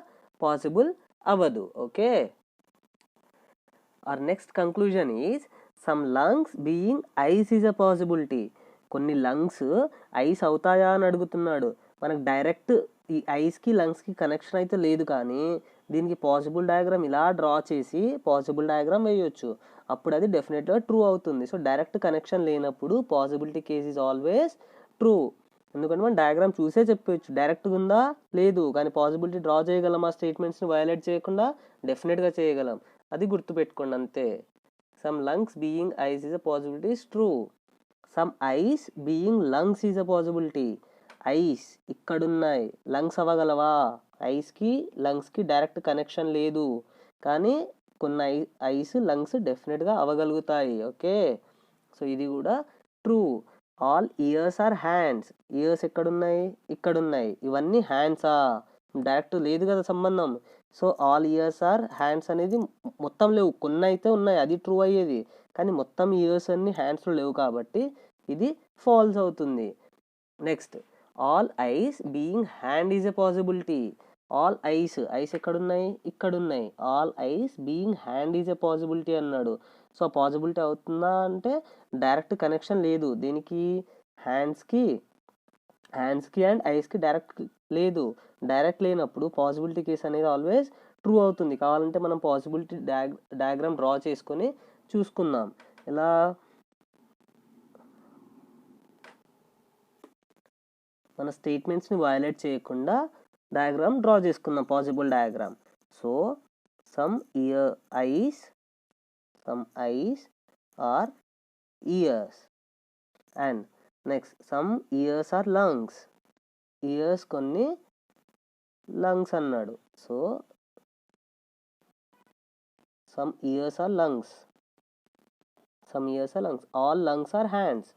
పాసిబుల్ అవ్వదు. Okay, our next conclusion is some lungs being ice is a possibility. కొన్ని లంగ్స్ ఐస్ అవుతాయా అని అడుగుతున్నాడు. మనకు డైరెక్ట్ ఈ ఐస్కి లంగ్స్కి కనెక్షన్ అయితే లేదు, కానీ దీనికి పాసిబుల్ డయాగ్రామ్ ఇలా డ్రా చేసి పాసిబుల్ డయాగ్రామ్ వేయొచ్చు, అప్పుడు అది డెఫినెట్గా ట్రూ అవుతుంది. సో డైరెక్ట్ కనెక్షన్ లేనప్పుడు possibility case is always true, ఎందుకంటే మనం డయాగ్రామ్ చూసే చెప్పవచ్చు డైరెక్ట్గా ఉందా లేదు, కానీ పాసిబిలిటీ డ్రా చేయగలం. ఆ స్టేట్మెంట్స్ని వయలేట్ చేయకుండా డెఫినెట్గా చేయగలం, అది గుర్తుపెట్టుకోండి అంతే. Some lungs being eyes is a possibility is true. Some eyes being lungs is a possibility. Eyes ఇక్కడున్నాయి, లంగ్స్ అవ్వగలవా? ఐస్కి లంగ్స్కి డైరెక్ట్ కనెక్షన్ లేదు, కానీ కొన్ని ఐస్ లంగ్స్ డెఫినెట్గా అవ్వగలుగుతాయి. ఓకే, సో ఇది కూడా true. All years or hands. Years ఎక్కడున్నాయి? ఇక్కడున్నాయి. ఇవన్నీ హ్యాండ్సా? డైరెక్ట్ లేదు కదా సంబంధం. So all years or hands అనేది మొత్తం లేవు, కొన్ని అయితే ఉన్నాయి, అది ట్రూ అయ్యేది, కానీ మొత్తం ఇయర్స్ అన్ని హ్యాండ్స్లో లేవు కాబట్టి ఇది ఫాల్స్ అవుతుంది. Next, all eyes being hand is a possibility. All eyes, eyes ఎక్కడున్నాయి? ఇక్కడున్నాయి. All eyes being hand is a possibility అన్నాడు. సో పాసిబిలిటీ అవుతుందా అంటే డైరెక్ట్ కనెక్షన్ లేదు దీనికి, హ్యాండ్స్కి అండ్ ఐస్కి డైరెక్ట్ లేదు. డైరెక్ట్ లేనప్పుడు పాసిబిలిటీ కేస్ అనేది ఆల్వేస్ ట్రూ అవుతుంది. కావాలంటే మనం పాసిబిలిటీ డయాగ్రామ్ డ్రా చేసుకొని చూసుకుందాం. ఎలా, మన స్టేట్మెంట్స్ని వయలేట్ చేయకుండా డయాగ్రామ్ డ్రా చేసుకుందాం, possible diagram. So some eyes are ears, and next some ears are lungs. Ears కొన్ని, లంగ్స్ అన్నాడు. So some ears are lungs, all lungs are hands,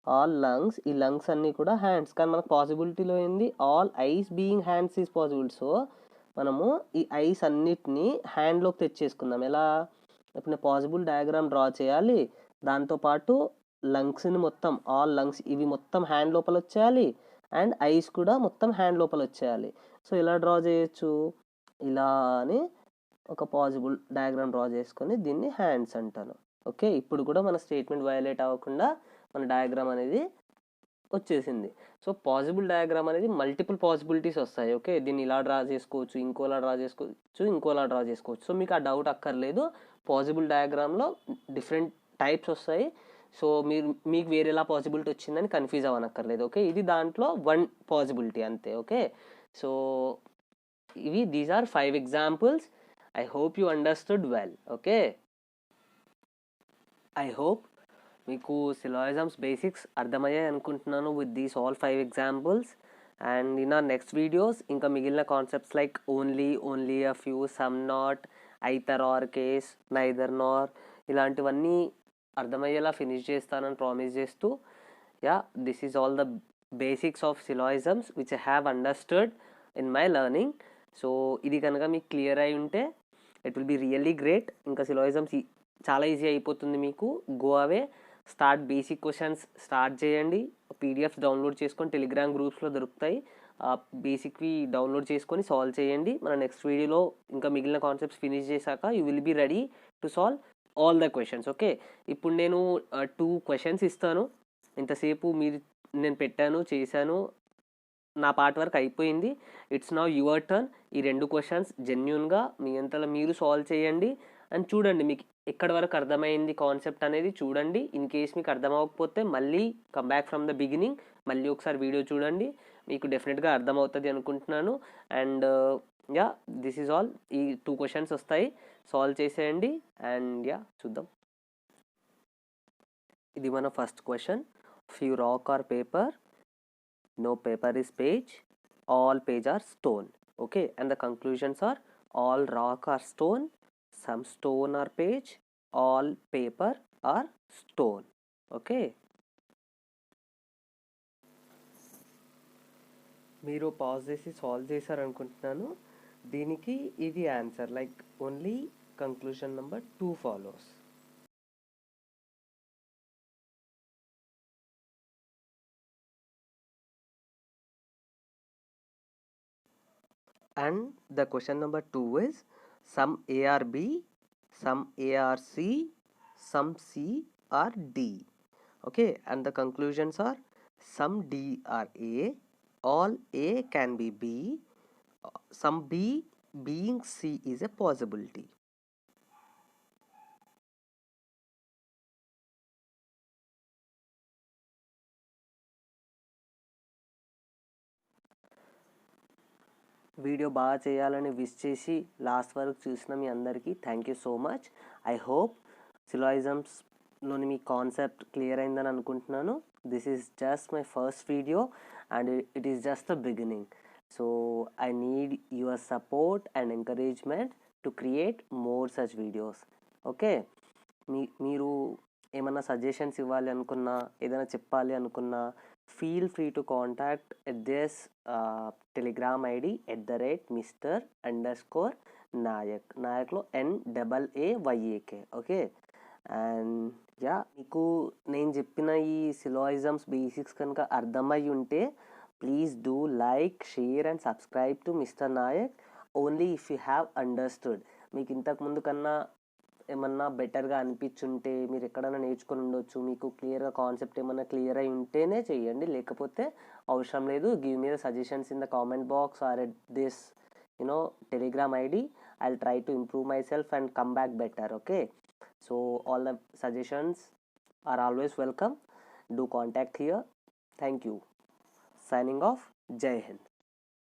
all lungs, ఈ లంగ్స్ అన్నీ కూడా హ్యాండ్స్. కానీ మనకు పాసిబిలిటీలో ఏంది, all eyes being hands is possible. So మనము ఈ ఐస్ అన్నిటినీ హ్యాండ్లోకి తెచ్చేసుకుందాం. ఎలా, ఇప్పుడు పాసిబుల్ డయాగ్రామ్ డ్రా చేయాలి, దాంతోపాటు లంగ్స్ని మొత్తం, ఆల్ లంగ్స్ ఇవి మొత్తం హ్యాండ్ లోపల వచ్చేయాలి, అండ్ ఐస్ కూడా మొత్తం హ్యాండ్ లోపల వచ్చేయాలి. సో ఇలా డ్రా చేయొచ్చు, ఇలా అని ఒక పాసిబుల్ డయాగ్రామ్ డ్రా చేసుకొని దీన్ని హ్యాండ్స్ అంటాను. ఓకే, ఇప్పుడు కూడా మన స్టేట్మెంట్ వయలేట్ అవ్వకుండా మన డయాగ్రామ్ అనేది వచ్చేసింది. సో పాసిబుల్ డయాగ్రామ్ అనేది మల్టిపుల్ పాసిబిలిటీస్ వస్తాయి. ఓకే, దీన్ని ఇలా డ్రా చేసుకోవచ్చు, ఇంకోలా డ్రా చేసుకోవచ్చు. సో మీకు ఆ డౌట్ అక్కర్లేదు, పాసిబుల్ డయాగ్రామ్లో డిఫరెంట్ టైప్స్ వస్తాయి. సో మీకు వేరేలా పాసిబిలిటీ వచ్చిందని కన్ఫ్యూజ్ అవ్వనక్కర్లేదు. ఓకే, ఇది దాంట్లో వన్ పాసిబిలిటీ అంతే. Okay, so these are 5 examples. I hope you understood well. Okay, I hope మీకు సిలాయిజమ్స్ బేసిక్స్ అర్థమయ్యాయి అనుకుంటున్నాను with these all 5 examples. And in our next videos ఇంకా మిగిలిన concepts like only, a few, some not, either or case, neither nor, ఇలాంటివన్నీ అర్థమయ్యేలా finish చేస్తానని promise చేస్తూ, this is all the basics of syllogisms which I have understood in my learning. So ఇది కనుక మీకు clear అయి ఉంటే it will be really great. ఇంకా సిలాయిజమ్స్ చాలా ఈజీ అయిపోతుంది మీకు. Go away, start basic questions start చేయండి. పీడిఎఫ్స్ డౌన్లోడ్ చేసుకొని టెలిగ్రామ్ గ్రూప్స్లో దొరుకుతాయి, బేసిక్వి డౌన్లోడ్ చేసుకొని సాల్వ్ చేయండి. మన నెక్స్ట్ వీడియోలో ఇంకా మిగిలిన కాన్సెప్ట్స్ ఫినిష్ చేశాక you will be ready to solve all the questions. Okay, ఇప్పుడు నేను 2 క్వశ్చన్స్ ఇస్తాను. ఇంతసేపు నేను పెట్టాను, చేశాను, నా పార్ట్ వర్క్ అయిపోయింది. It's now your turn. ఈ 2 క్వశ్చన్స్ జెన్యున్గా మీ అంతలో మీరు సాల్వ్ చేయండి అండ్ చూడండి మీకు ఎక్కడి వరకు అర్థమైంది కాన్సెప్ట్ అనేది చూడండి. ఇన్ కేస్ మీకు అర్థం అవ్వకపోతే మళ్ళీ come back from the beginning, మళ్ళీ ఒకసారి వీడియో చూడండి, మీకు డెఫినెట్గా అర్థమవుతుంది అనుకుంటున్నాను. And this is all. ఈ 2 క్వశ్చన్స్ వస్తాయి, సాల్వ్ చేసేయండి. అండ్ చూద్దాం. ఇది మన first question. Few rock are paper, no paper is page, all page are stone. Okay, and the conclusions are all rock are stone, some stone or page, all paper or stone. Okay, మీరు pause చేసి solve చేశారు అనుకుంటున్నాను. దీనికి ఇది answer, like only conclusion number 2 follows. And the question number 2 is some A or B, some A or C, some C or D. Okay, and the conclusions are some D or A, all A can be B, some B being C is a possibility. Video బాగా చేయాలని wish చేసి last వరకు చూసిన మీ అందరికీ thank you so much. I hope సిలాయిజమ్స్లోని మీ concept clear అయిందని అనుకుంటున్నాను. This is just my first video and it is just the beginning. So I need your support and encouragement to create more such videos. Okay, మీరు ఏమన్నా suggestions ఇవ్వాలి అనుకున్నా, ఏదైనా చెప్పాలి అనుకున్నా, feel free to contact at this telegram id @Mr_Nayak. నాయక్లో NAAYAK. Okay, and మీకు నేను చెప్పిన ఈ సిలాయిజమ్స్ బేసిక్స్ కనుక అర్థమై ఉంటే please do like, share and subscribe to mister Nayak only if you have understood. మీకు ఇంతకుముందు కన్నా ఏమన్నా బెటర్గా అనిపించుంటే, మీరు ఎక్కడైనా నేర్చుకొని ఉండొచ్చు, మీకు క్లియర్గా కాన్సెప్ట్ ఏమన్నా క్లియర్ అయి ఉంటేనే చేయండి, లేకపోతే అవసరం లేదు. Give me the suggestions in the comment box or at this telegram ID. I'll try to improve myself and come back better. Okay, so all the suggestions are always welcome. Do contact here. Thank you. Signing off. జై హింద్.